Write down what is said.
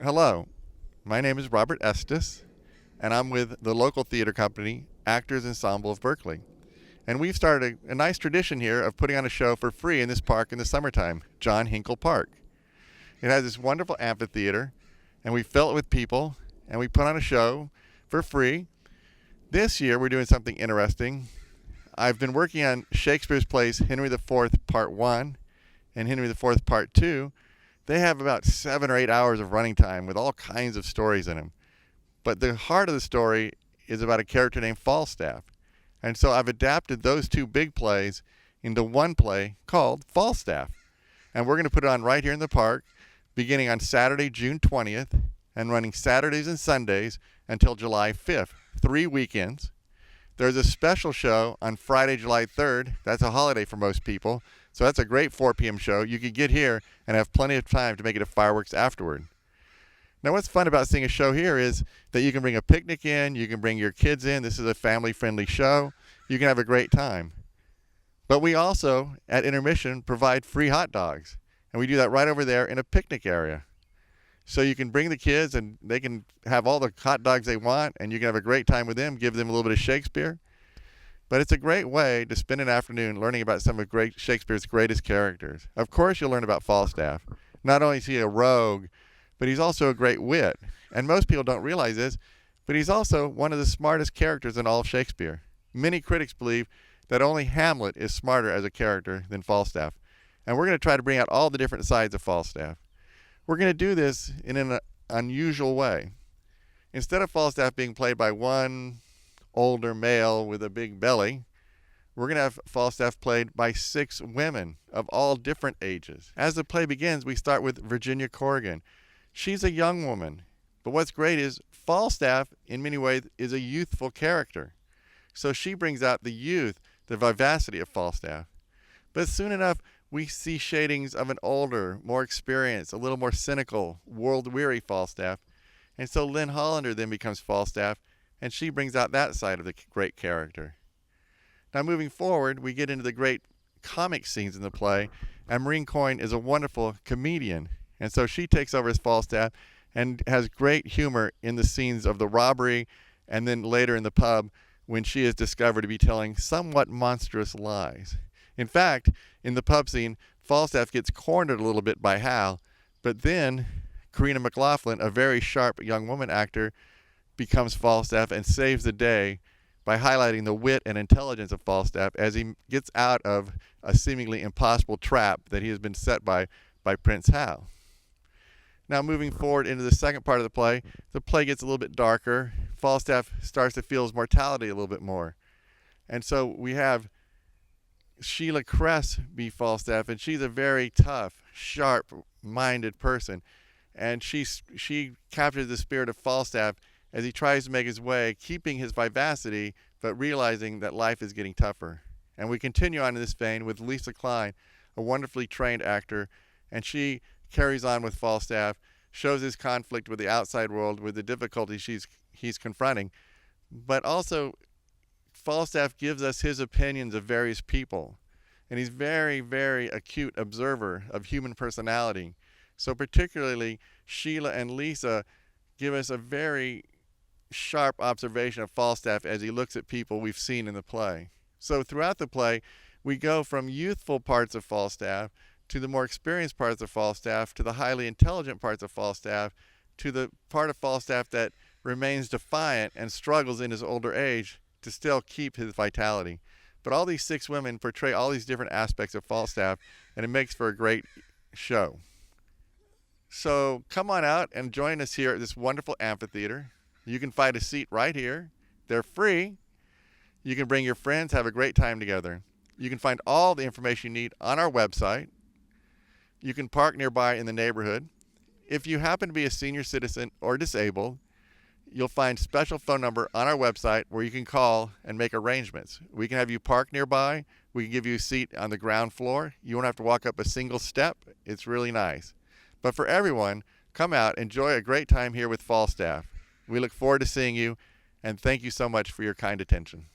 Hello, my name is Robert Estes, and I'm with the local theater company, Actors Ensemble of Berkeley. And we've started a nice tradition here of putting on a show for free in this park in the summertime, John Hinkel Park. It has this wonderful amphitheater, and we fill it with people, and we put on a show for free. This year we're doing something interesting. I've been working on Shakespeare's plays Henry IV Part 1 and Henry IV Part 2. They have about 7 or 8 hours of running time with all kinds of stories in them. But the heart of the story is about a character named Falstaff. And so I've adapted those two big plays into one play called Falstaff. And we're going to put it on right here in the park, beginning on Saturday, June 20th, and running Saturdays and Sundays until July 5th, 3 weekends. There's a special show on Friday, July 3rd. That's a holiday for most people. So that's a great 4 p.m. show. You could get here and have plenty of time to make it a fireworks afterward. Now, what's fun about seeing a show here is that you can bring a picnic in, you can bring your kids in. This is a family-friendly show. You can have a great time. But we also, at intermission, provide free hot dogs. And we do that right over there in a picnic area. So you can bring the kids and they can have all the hot dogs they want, and you can have a great time with them, give them a little bit of Shakespeare. But it's a great way to spend an afternoon learning about some of Shakespeare's greatest characters. Of course, you'll learn about Falstaff. Not only is he a rogue, but he's also a great wit. And most people don't realize this, but he's also one of the smartest characters in all of Shakespeare. Many critics believe that only Hamlet is smarter as a character than Falstaff. And we're going to try to bring out all the different sides of Falstaff. We're going to do this in an unusual way. Instead of Falstaff being played by one older male with a big belly, we're going to have Falstaff played by 6 women of all different ages. As the play begins, we start with Virginia Corrigan. She's a young woman, but what's great is Falstaff, in many ways, is a youthful character. So she brings out the youth, the vivacity of Falstaff. But soon enough, we see shadings of an older, more experienced, a little more cynical, world-weary Falstaff. And so Lynn Hollander then becomes Falstaff, and she brings out that side of the great character. Now moving forward, we get into the great comic scenes in the play, and Maureen Coyne is a wonderful comedian. And so she takes over as Falstaff and has great humor in the scenes of the robbery and then later in the pub when she is discovered to be telling somewhat monstrous lies. In fact, in the pub scene, Falstaff gets cornered a little bit by Hal, but then Karina McLaughlin, a very sharp young woman actor, becomes Falstaff and saves the day by highlighting the wit and intelligence of Falstaff as he gets out of a seemingly impossible trap that he has been set by Prince Hal. Now moving forward into the second part of the play gets a little bit darker. Falstaff starts to feel his mortality a little bit more. And so we have Sheila Cress be Falstaff, and she's a very tough, sharp-minded person. And she captures the spirit of Falstaff as he tries to make his way, keeping his vivacity, but realizing that life is getting tougher. And we continue on in this vein with Lisa Klein, a wonderfully trained actor, and she carries on with Falstaff, shows his conflict with the outside world, with the difficulties he's confronting. But also, Falstaff gives us his opinions of various people. And he's very, very acute observer of human personality. So particularly, Sheila and Lisa give us a very sharp observation of Falstaff as he looks at people we've seen in the play. So throughout the play, we go from youthful parts of Falstaff to the more experienced parts of Falstaff, to the highly intelligent parts of Falstaff, to the part of Falstaff that remains defiant and struggles in his older age to still keep his vitality. But all these 6 women portray all these different aspects of Falstaff, and it makes for a great show. So come on out and join us here at this wonderful amphitheater. You can find a seat right here. They're free. You can bring your friends, have a great time together. You can find all the information you need on our website. You can park nearby in the neighborhood. If you happen to be a senior citizen or disabled, you'll find special phone number on our website where you can call and make arrangements. We can have you park nearby. We can give you a seat on the ground floor. You won't have to walk up a single step. It's really nice. But for everyone, come out, enjoy a great time here with Falstaff. We look forward to seeing you, and thank you so much for your kind attention.